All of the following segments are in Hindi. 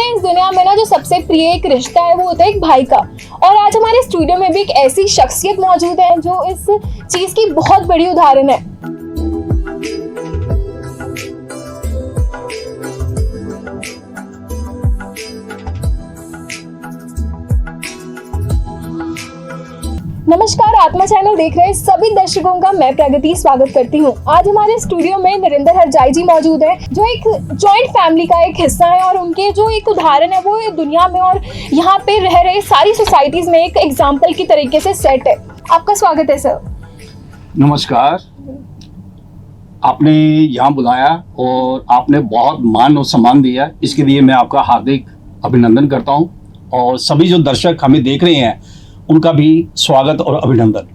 इस दुनिया में ना जो सबसे प्रिय एक रिश्ता है वो होता है एक भाई का। और आज हमारे स्टूडियो में भी एक ऐसी शख्सियत मौजूद है जो इस चीज की बहुत बड़ी उदाहरण है। नमस्कार, आत्मा चैनल देख रहे सभी दर्शकों का मैं प्रगति स्वागत करती हूँ। आज हमारे स्टूडियो में नरेंद्र हरजाई जी मौजूद है जो एक जॉइंट फैमिली का एक हिस्सा है और उनके जो एक उदाहरण है वो दुनिया में और यहाँ पे रह रहे सारी सोसाइटीज में एक एग्जाम्पल की तरीके से सेट है। आपका स्वागत है सर। नमस्कार, आपने यहाँ बुलाया और आपने बहुत मान और सम्मान दिया, इसके लिए मैं आपका हार्दिक अभिनंदन करता हूँ और सभी जो दर्शक हमें देख रहे हैं उनका भी स्वागत और अभिनंदन।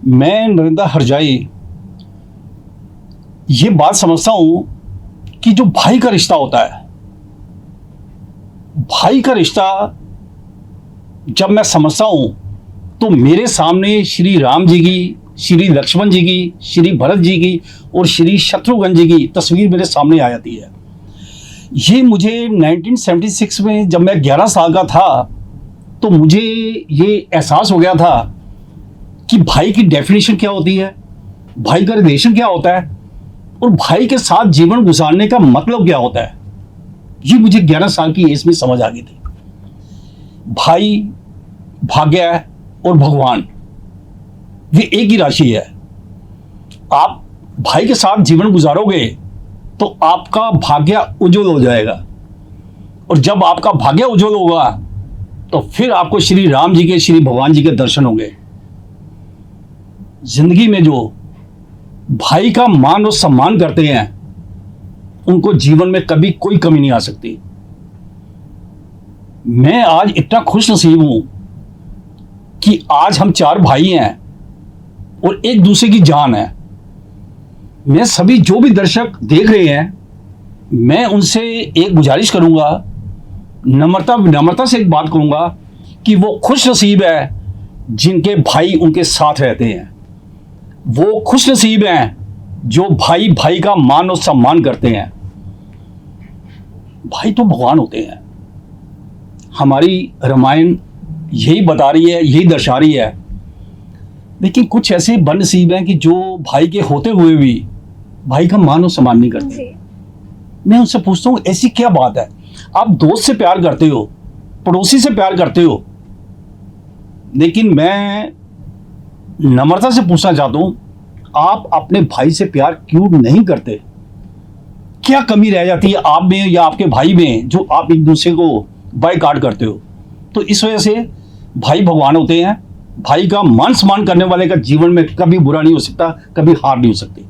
मैं नरेंद्र हरजाई ये बात समझता हूं कि जो भाई का रिश्ता होता है, भाई का रिश्ता जब मैं समझता हूं तो मेरे सामने श्री राम जी की, श्री लक्ष्मण जी की, श्री भरत जी की और श्री शत्रुघ्न जी की तस्वीर मेरे सामने आ जाती है। ये मुझे 1976 में जब मैं 11 साल का था तो मुझे ये एहसास हो गया था कि भाई की डेफिनेशन क्या होती है, भाई का रिलेशन क्या होता है और भाई के साथ जीवन गुजारने का मतलब क्या होता है। ये मुझे 11 साल की एज में समझ आ गई थी। भाई, भाग्य और भगवान ये एक ही राशि है। आप भाई के साथ जीवन गुजारोगे तो आपका भाग्य उज्जवल हो जाएगा और जब आपका भाग्य उज्जवल होगा तो फिर आपको श्री राम जी के, श्री भगवान जी के दर्शन होंगे। जिंदगी में जो भाई का मान और सम्मान करते हैं उनको जीवन में कभी कोई कमी नहीं आ सकती। मैं आज इतना खुश नसीब हूं कि आज हम 4 भाई हैं और एक दूसरे की जान है। मैं सभी जो भी दर्शक देख रहे हैं, मैं उनसे एक गुजारिश करूंगा, नम्रता से एक बात कहूंगा कि वो खुश नसीब है जिनके भाई उनके साथ रहते हैं। वो खुश नसीब हैं जो भाई भाई का मान और सम्मान करते हैं। भाई तो भगवान होते हैं। हमारी रामायण यही बता रही है, यही दर्शा रही है। लेकिन कुछ ऐसे बदनसीब हैं कि जो भाई के होते हुए भी भाई का मान और सम्मान नहीं करते। मैं उनसे पूछता हूँ ऐसी क्या बात है? आप दोस्त से प्यार करते हो, पड़ोसी से प्यार करते हो, लेकिन मैं नम्रता से पूछना चाहता हूं आप अपने भाई से प्यार क्यों नहीं करते? क्या कमी रह जाती है आप में या आपके भाई में जो आप एक दूसरे को बायकॉट करते हो? तो इस वजह से भाई भगवान होते हैं। भाई का मान सम्मान करने वाले का जीवन में कभी बुरा नहीं हो सकता, कभी हार नहीं हो सकती।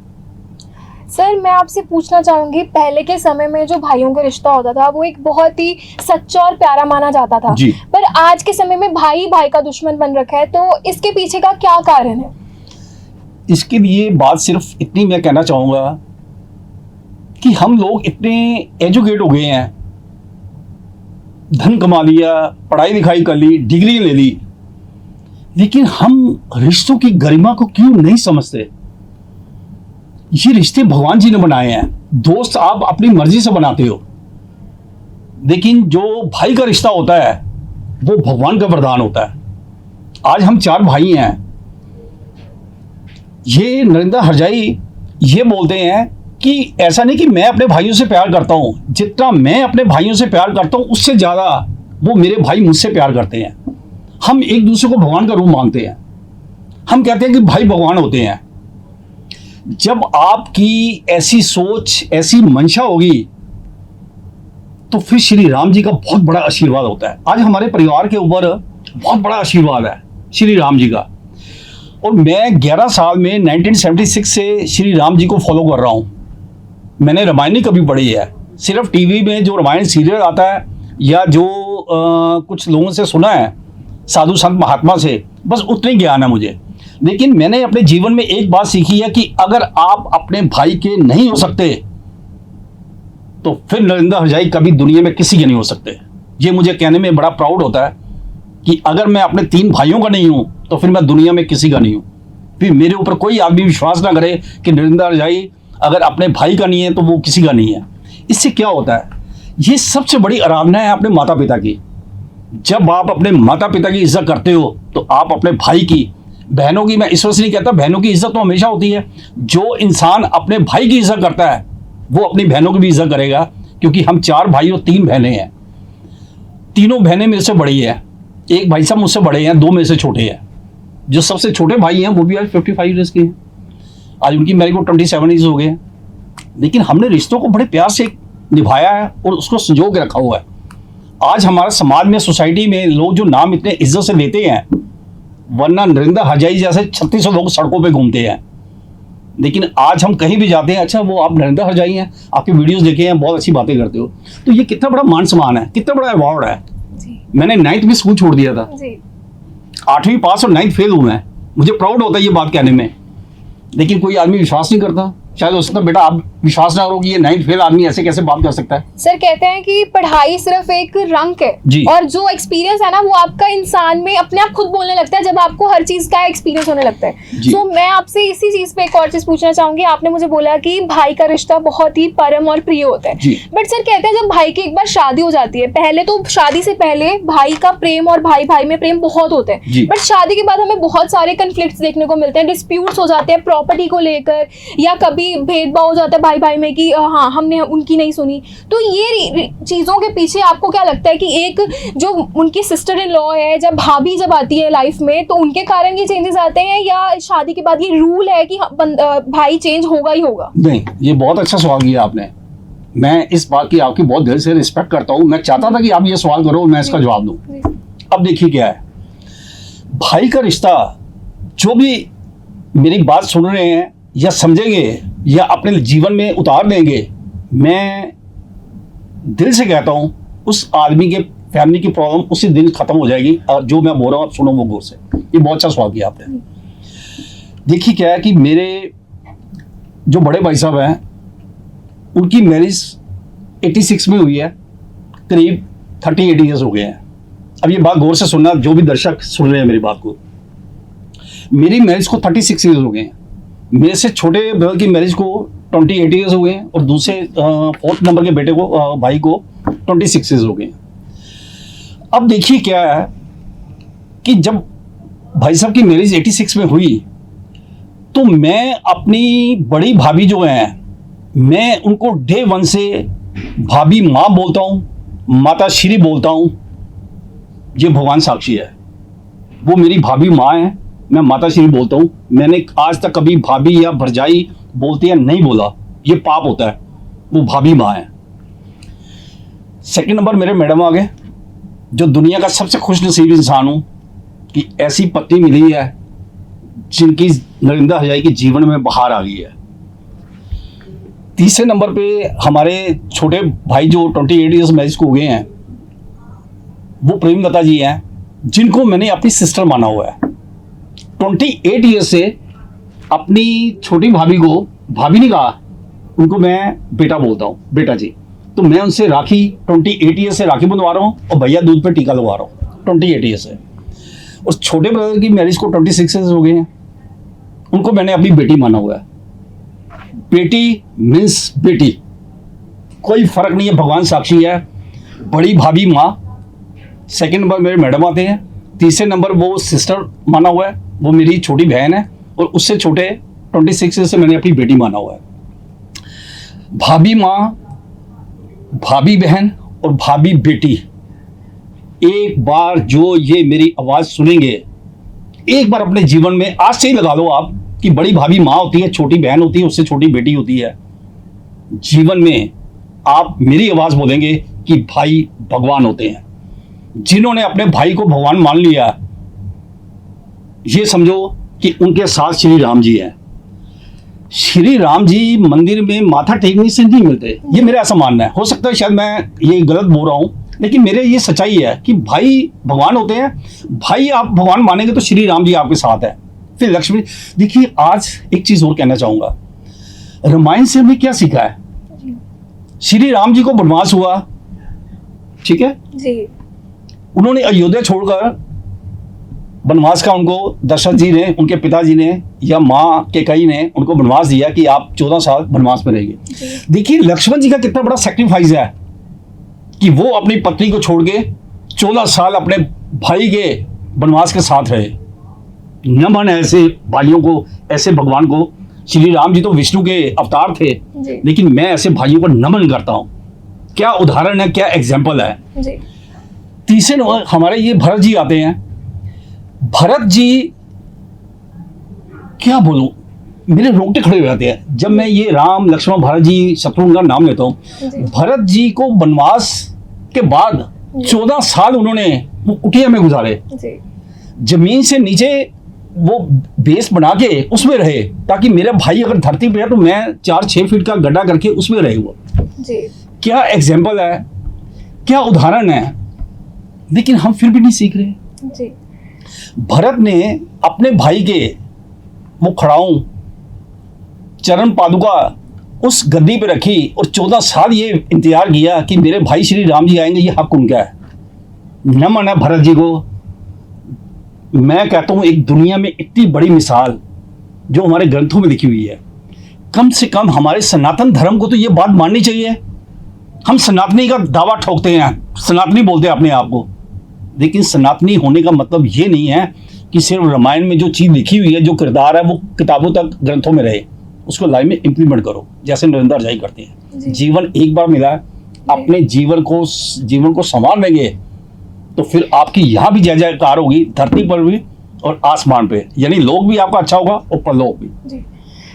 सर, मैं आपसे पूछना चाहूंगी, पहले के समय में जो भाइयों का रिश्ता होता था वो एक बहुत ही सच्चा और प्यारा माना जाता था, पर आज के समय में भाई भाई का दुश्मन बन रखा है, तो इसके पीछे का क्या कारण है? इसके लिए बात सिर्फ इतनी मैं कहना चाहूंगा कि हम लोग इतने एजुकेट हो गए हैं, धन कमा लिया, पढ़ाई लिखाई कर ली, डिग्री ले ली, लेकिन हम रिश्तों की गरिमा को क्यों नहीं समझते? ये रिश्ते भगवान जी ने बनाए हैं। दोस्त आप अपनी मर्जी से बनाते हो, लेकिन जो भाई का रिश्ता होता है वो भगवान का वरदान होता है। आज हम 4 भाई हैं। ये नरेंद्र हरजाई ये बोलते हैं कि ऐसा नहीं कि मैं अपने भाइयों से प्यार करता हूं, जितना मैं अपने भाइयों से प्यार करता हूं उससे ज्यादा वो मेरे भाई मुझसे प्यार करते हैं। हम एक दूसरे को भगवान का रूप मानते हैं। हम कहते हैं कि भाई भगवान होते हैं। जब आपकी ऐसी सोच, ऐसी मंशा होगी तो फिर श्री राम जी का बहुत बड़ा आशीर्वाद होता है। आज हमारे परिवार के ऊपर बहुत बड़ा आशीर्वाद है श्री राम जी का। और मैं 11 साल में 1976 से श्री राम जी को फॉलो कर रहा हूं। मैंने रामायण नहीं कभी पढ़ी है, सिर्फ टीवी में जो रामायण सीरियल आता है या जो कुछ लोगों से सुना है, साधु संत महात्मा से, बस उतनी ज्ञान है मुझे। लेकिन मैंने अपने जीवन में एक बात सीखी है कि अगर आप अपने भाई के नहीं हो सकते तो फिर नरेंद्र हरजाई कभी दुनिया में किसी के नहीं हो सकते। ये मुझे कहने में बड़ा प्राउड होता है कि अगर मैं अपने 3 भाइयों का नहीं हूं तो फिर मैं दुनिया में किसी का नहीं हूं। फिर मेरे ऊपर कोई आदमी विश्वास ना करे कि नरेंद्र हरजाई अगर अपने भाई का नहीं है तो वो किसी का नहीं है। इससे क्या होता है, ये सबसे बड़ी आराधना है अपने माता पिता की। जब आप अपने माता पिता की इज्जत करते हो तो आप अपने भाई की, बहनों की, मैं इस वजह से नहीं कहता, बहनों की इज्जत तो हमेशा होती है। जो इंसान अपने भाई की इज्जत करता है वो अपनी बहनों की भी इज्जत करेगा, क्योंकि हम 4 भाई और 3 बहनें हैं। तीनों बहनें मेरे से बड़ी हैं, एक भाई साहब मुझसे बड़े हैं, 2 मेरे से छोटे हैं। जो सबसे छोटे भाई हैं वो भी आज 55 ईयर्स के हैं, आज उनकी मैरिज को 27 ईयर्स हो गए हैं। लेकिन हमने रिश्तों को बड़े प्यार से निभाया है और उसको संजो के रखा हुआ है। आज हमारे समाज में, सोसाइटी में लोग जो नाम इतने इज्जत से लेते हैं, वरना नरिंदर हरजाई जैसे 3600 लोग सड़कों पे घूमते हैं, लेकिन आज हम कहीं भी जाते हैं, अच्छा वो आप नरिंदर हरजाई हैं, आपके वीडियोस देखे हैं, बहुत अच्छी बातें करते हो। तो ये कितना बड़ा मान सम्मान है, कितना बड़ा अवार्ड है। मैंने 9th में स्कूल छोड़ दिया था, 8वीं पास और 9th फेल हूँ मैं। मुझे प्राउड होता है ये बात कहने में, लेकिन कोई आदमी विश्वास नहीं करता। शायद हो सकता बेटा आप विश्वास ना करो कि ये 9th फेल आदमी ऐसे कैसे बात कर सकता है। सर कहते हैं कि पढ़ाई सिर्फ एक रंग है, जी। और जो एक्सपीरियंस है ना वो आपका इंसान में अपने आप खुद बोलने लगता है, जब आपको हर चीज का एक्सपीरियंस होने लगता है। जी। तो मैं आपसे इसी चीज पे एक और चीज पूछना चाहूंगी। आपने मुझे बोला कि भाई का रिश्ता बहुत ही परम और प्रिय होता है, बट सर कहते हैं जब भाई की एक बार शादी हो जाती है, पहले तो शादी से पहले भाई का प्रेम और भाई भाई में प्रेम बहुत होते हैं, बट शादी के बाद हमें बहुत सारे कन्फ्लिक्ट्स देखने को मिलते हैं, डिस्प्यूट्स हो जाते हैं प्रॉपर्टी को लेकर, या कभी भेदभाव हो जाता है भाई भाई में कि हाँ हमने उनकी नहीं सुनी। तो ये चीजों के पीछे आपको क्या लगता है कि एक जो उनकी सिस्टर इन लॉ है, जब भाभी जब आती है लाइफ में, तो उनके कारण ये चेंजेस आते हैं, या शादी के बाद ये रूल है कि भाई चेंज होगा ही होगा? नहीं, ये बहुत अच्छा सवाल किया आपने। मैं इस बात की आपकी बहुत दिल से रिस्पेक्ट करता हूँ। मैं चाहता था कि आप ये सवाल करो, मैं इसका जवाब दूं। अब देखिए क्या है, भाई का रिश्ता, जो भी मेरी बात सुन रहे हैं या समझेंगे या अपने जीवन में उतार देंगे, मैं दिल से कहता हूं उस आदमी के फैमिली की प्रॉब्लम उसी दिन खत्म हो जाएगी। और जो मैं बोल रहा हूं आप सुनो वो गौर से। ये बहुत अच्छा सवाल किया आपने। देखिए क्या है कि मेरे जो बड़े भाई साहब हैं उनकी मैरिज 86 में हुई है, करीब 38 ईयर्स हो गए हैं। अब ये बात गौर से सुनना, जो भी दर्शक सुन रहे हैं मेरी बात को। मेरी मैरिज को 36 ईयर्स हो गए हैं, मेरे से छोटे ब्रदर की मैरिज को 28 ईयर्स हो गए हैं, और दूसरे 4th नंबर के बेटे को, भाई को 26 ईयर्स हो गए हैं। अब देखिए क्या है कि जब भाई साहब की मैरिज 86 में हुई, तो मैं अपनी बड़ी भाभी जो हैं, मैं उनको डे 1 से भाभी माँ बोलता हूँ, माता श्री बोलता हूँ। ये भगवान साक्षी है, वो मेरी भाभी माँ है, मैं माता श्री बोलता हूँ। मैंने आज तक कभी भाभी या भरजाई बोलते हैं नहीं बोला, ये पाप होता है। वो भाभी माँ है। सेकंड नंबर मेरे मैडम आ गए, जो दुनिया का सबसे खुश नसीब इंसान हूँ कि ऐसी पत्नी मिली है जिनकी नरिंदर हरजाई के जीवन में बहार आ गई है। तीसरे नंबर पे हमारे छोटे भाई जो 28 ईयर्स मैरिज को हो गए हैं, वो प्रेम लता जी हैं, जिनको मैंने अपनी सिस्टर माना हुआ है। 28 ईयर्स से अपनी छोटी भाभी को भाभी नहीं कहा, उनको मैं बेटा बोलता हूँ, बेटा जी। तो मैं उनसे राखी 28 ईयर्स से राखी बंधवा रहा हूँ, और भैया दूध पे टीका लगवा रहा हूँ 28 ईयर्स से। और छोटे ब्रदर की मैरिज को 26 ईयर्स हो गए हैं, उनको मैंने अपनी बेटी माना हुआ है। बेटी मीन्स बेटी, कोई फर्क नहीं है, भगवान साक्षी है। बड़ी भाभी माँ, सेकंड नंबर मेरे मैडम आते हैं, तीसरे नंबर वो सिस्टर माना हुआ है, वो मेरी छोटी बहन है, और उससे छोटे 26 से मैंने अपनी बेटी माना हुआ है। भाभी माँ, भाभी बहन और भाभी बेटी, एक बार जो ये मेरी आवाज़ सुनेंगे, एक बार अपने जीवन में आज से ही लगा लो आप कि बड़ी भाभी माँ होती है, छोटी बहन होती है, उससे छोटी बेटी होती है। जीवन में आप मेरी आवाज़ बोलेंगे कि भाई भगवान होते हैं। जिन्होंने अपने भाई को भगवान मान लिया, ये समझो कि उनके साथ श्री राम जी हैं। श्री राम जी मंदिर में माथा टेकने से नहीं मिलते, ये मेरा ऐसा मानना है। हो सकता है शायद मैं ये गलत बोल रहा हूँ, लेकिन मेरे ये सच्चाई है कि भाई भगवान होते हैं। भाई आप भगवान मानेंगे तो श्री राम जी आपके साथ है, फिर लक्ष्मी। देखिए आज एक चीज और कहना चाहूंगा, रामायण से हमने क्या सीखा है? श्री राम जी को वनवास हुआ, ठीक है जी, उन्होंने अयोध्या छोड़कर वनवास का, उनको दशरथ जी ने, उनके पिताजी ने या माँ कैकेयी ने उनको वनवास दिया कि आप 14 साल वनवास में रहेंगे। देखिए लक्ष्मण जी का कितना बड़ा सैक्रिफाइस है। कि वो अपनी पत्नी को छोड़ के 14 साल अपने भाई के वनवास के साथ रहे। नमन है ऐसे भाइयों को, ऐसे भगवान को। श्री राम जी तो विष्णु के अवतार थे, लेकिन मैं ऐसे भाइयों को नमन करता हूँ। क्या उदाहरण है, क्या एग्जाम्पल है जी। तीसरे नंबर हमारे ये भरत जी आते हैं। भरत जी, क्या बोलूं, मेरे रोंगटे खड़े हो जाते हैं जब मैं ये राम लक्ष्मण भरत जी शत्रुघ्न का नाम लेता हूँ। भरत जी को वनवास के बाद 14 साल उन्होंने वो कुटिया में गुजारे, जमीन से नीचे वो बेस बना के उसमें रहे, ताकि मेरा भाई अगर धरती पे है तो मैं 4-6 फीट का गड्ढा करके उसमें रहे वो। क्या एग्जाम्पल है, क्या उदाहरण है, लेकिन हम फिर भी नहीं सीख रहे जी। भरत ने अपने भाई के वो खड़ाऊं चरण पादुका उस गद्दी पे रखी और 14 साल ये इंतजार किया कि मेरे भाई श्री राम जी आएंगे, ये हक उनका है। नमन है भरत जी को। मैं कहता हूं एक दुनिया में इतनी बड़ी मिसाल जो हमारे ग्रंथों में लिखी हुई है, कम से कम हमारे सनातन धर्म को तो ये बात माननी चाहिए। हम सनातनी का दावा ठोकते हैं, सनातनी बोलते हैं अपने आप को, लेकिन सनातनी होने का मतलब ये नहीं है कि सिर्फ रामायण में जो चीज़ लिखी हुई है, जो किरदार है, वो किताबों तक ग्रंथों में रहे, उसको लाइफ में इम्प्लीमेंट करो, जैसे नरेंद्र हरजाई करते हैं। जीवन एक बार मिला है, अपने जीवन को संभाल लेंगे तो फिर आपकी यहाँ भी जय जयकार होगी, धरती पर भी और आसमान पे, यानी लोग भी आपका अच्छा होगा और परलोक भी जी।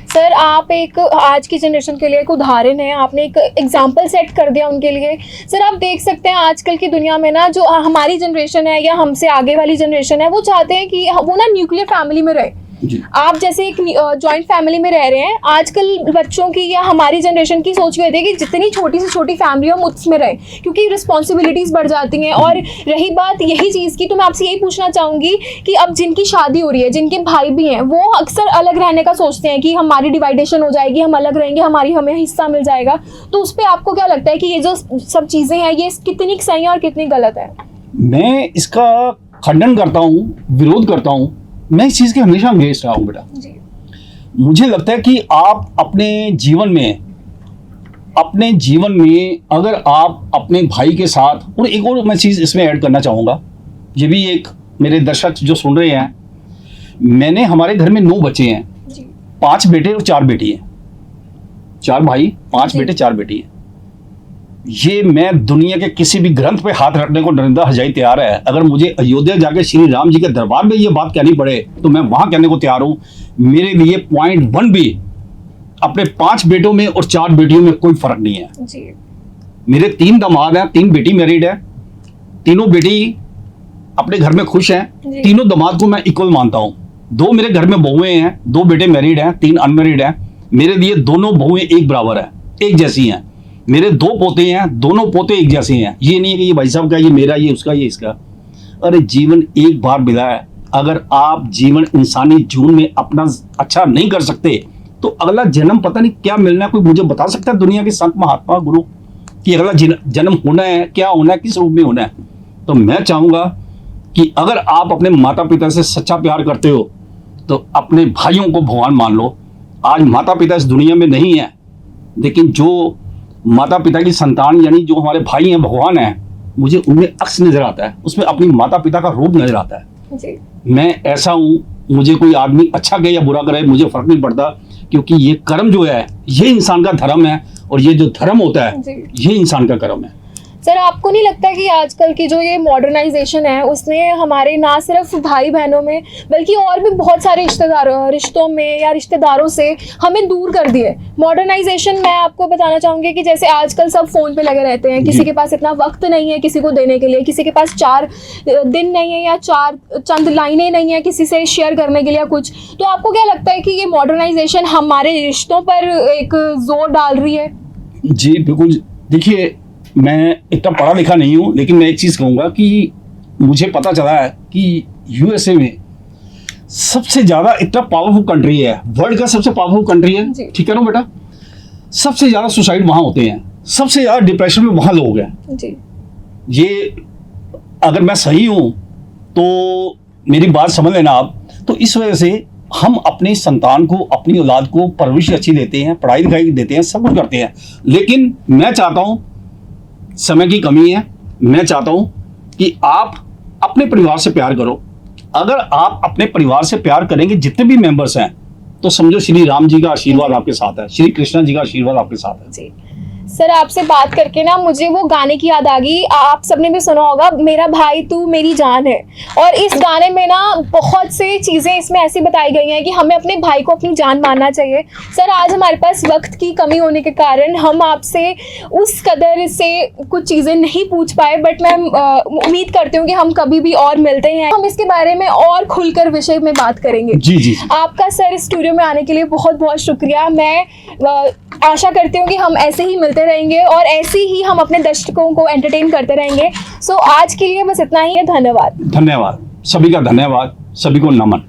सर, आप एक आज की जनरेशन के लिए एक उदाहरण है, आपने एक एग्जाम्पल सेट कर दिया उनके लिए। सर, आप देख सकते हैं आजकल की दुनिया में ना, जो हमारी जनरेशन है या हमसे आगे वाली जनरेशन है, वो चाहते हैं कि वो ना न्यूक्लियर फैमिली में रहे। आप जैसे एक जॉइंट फैमिली में रह रहे हैं, आजकल बच्चों की या हमारी जनरेशन की सोच ये होती है कि जितनी छोटी से छोटी फैमिली हो हम उसमें रहे, क्योंकि रिस्पॉन्सिबिलिटीज बढ़ जाती हैं। और रही बात यही चीज़ की, तो मैं आपसे यही पूछना चाहूँगी कि अब जिनकी शादी हो रही है, जिनके भाई भी हैं, वो अक्सर अलग रहने का सोचते हैं कि हमारी डिवाइडेशन हो जाएगी, हम अलग रहेंगे, हमें हिस्सा मिल जाएगा। तो उस पर आपको क्या लगता है कि ये जो सब चीज़ें हैं, ये कितनी सही है और कितनी गलत है? मैं इसका खंडन करता हूँ, विरोध करता हूँ। मैं इस चीज़ के हमेशा अगेंस्ट रहा हूँ बेटा। मुझे लगता है कि आप अपने जीवन में अगर आप अपने भाई के साथ, और एक और मैं चीज़ इसमें ऐड करना चाहूँगा, ये भी एक मेरे दर्शक जो सुन रहे हैं, मैंने हमारे घर में 9 बच्चे हैं, 5 बेटे और 4 बेटी हैं, 4 भाई 5 बेटे 4 बेटी हैं। ये मैं दुनिया के किसी भी ग्रंथ पे हाथ रखने को नरेंद्र हरजाई तैयार है। अगर मुझे अयोध्या जाके श्री राम जी के दरबार में ये बात कहनी पड़े तो मैं वहां कहने को तैयार हूं। मेरे लिए 0.1 भी अपने 5 बेटों में और 4 बेटियों में कोई फर्क नहीं है जी। मेरे 3 दामाद हैं, 3 बेटी मैरिड है, तीनों बेटी अपने घर में खुश हैं। तीनों दामाद को मैं इक्वल मानता हूँ। 2 मेरे घर में बहुएं हैं, 2 बेटे मैरिड हैं, 3 अनमैरिड हैं। मेरे लिए दोनों बहुएं एक बराबर है, एक जैसी हैं। मेरे 2 पोते हैं, दोनों पोते एक जैसे हैं। ये नहीं है कि ये भाई साहब का, ये मेरा, ये उसका, ये इसका। अरे जीवन एक बार मिला है, अगर आप जीवन इंसानी जीवन में अपना अच्छा नहीं कर सकते तो अगला जन्म पता नहीं क्या मिलना है। कोई मुझे बता सकता है दुनिया के संत महात्मा गुरु कि अगला जन्म होना है, क्या होना है, किस रूप में होना है? तो मैं चाहूँगा कि अगर आप अपने माता पिता से सच्चा प्यार करते हो तो अपने भाइयों को भगवान मान लो। आज माता पिता इस दुनिया में नहीं है, लेकिन जो माता पिता की संतान यानी जो हमारे भाई हैं, भगवान हैं, मुझे उनमें अक्स नजर आता है, उसमें अपनी माता पिता का रूप नजर आता है जी। मैं ऐसा हूँ, मुझे कोई आदमी अच्छा कहे या बुरा करे मुझे फर्क नहीं पड़ता, क्योंकि ये कर्म जो है ये इंसान का धर्म है, और ये जो धर्म होता है ये इंसान का कर्म है। सर, आपको नहीं लगता कि आजकल की जो ये मॉडर्नाइजेशन है उसने हमारे ना सिर्फ भाई बहनों में बल्कि और भी बहुत सारे रिश्तों में या रिश्तेदारों से हमें दूर कर दिए? मॉडर्नाइजेशन मैं आपको बताना चाहूँगी कि जैसे आजकल सब फ़ोन पे लगे रहते हैं, किसी के पास इतना वक्त नहीं है किसी को देने के लिए, किसी के पास 4 दिन नहीं है या 4 चंद लाइनें नहीं है किसी से शेयर करने के लिए कुछ। तो आपको क्या लगता है कि ये मॉडर्नाइजेशन हमारे रिश्तों पर एक जोर डाल रही है? जी बिल्कुल। देखिए, मैं इतना पढ़ा लिखा नहीं हूँ, लेकिन मैं एक चीज़ कहूँगा कि मुझे पता चला है कि यूएसए में सबसे ज़्यादा इतना पावरफुल कंट्री है, वर्ल्ड का सबसे पावरफुल कंट्री है, ठीक है ना बेटा? सबसे ज़्यादा सुसाइड वहाँ होते हैं, सबसे ज़्यादा डिप्रेशन में वहाँ लोग हैं जी। ये अगर मैं सही हूँ तो मेरी बात समझ लेना आप। तो इस वजह से हम अपने संतान को, अपनी औलाद को परवरिश अच्छी देते हैं, पढ़ाई लिखाई देते हैं, सब कुछ करते हैं, लेकिन मैं चाहता हूँ समय की कमी है। मैं चाहता हूं कि आप अपने परिवार से प्यार करो। अगर आप अपने परिवार से प्यार करेंगे, जितने भी मेंबर्स हैं, तो समझो श्री राम जी का आशीर्वाद आपके साथ है, श्री कृष्ण जी का आशीर्वाद आपके साथ है। जी सर, आपसे बात करके ना मुझे वो गाने की याद आ गई। आप सबने भी सुना होगा, मेरा भाई तू मेरी जान है। और इस गाने में ना बहुत से चीज़ें इसमें ऐसी बताई गई हैं कि हमें अपने भाई को अपनी जान मानना चाहिए। सर, आज हमारे पास वक्त की कमी होने के कारण हम आपसे उस कदर से कुछ चीज़ें नहीं पूछ पाए, बट मैं उम्मीद करती हूँ कि हम कभी भी और मिलते हैं, हम इसके बारे में और खुलकर विषय में बात करेंगे। जी जी। आपका सर स्टूडियो में आने के लिए बहुत बहुत शुक्रिया। मैं आशा करती हूँ कि हम ऐसे ही मिलते रहेंगे और ऐसे ही हम अपने दर्शकों को एंटरटेन करते रहेंगे। सो आज के लिए बस इतना ही है। धन्यवाद। धन्यवाद, सभी का धन्यवाद, सभी को नमन।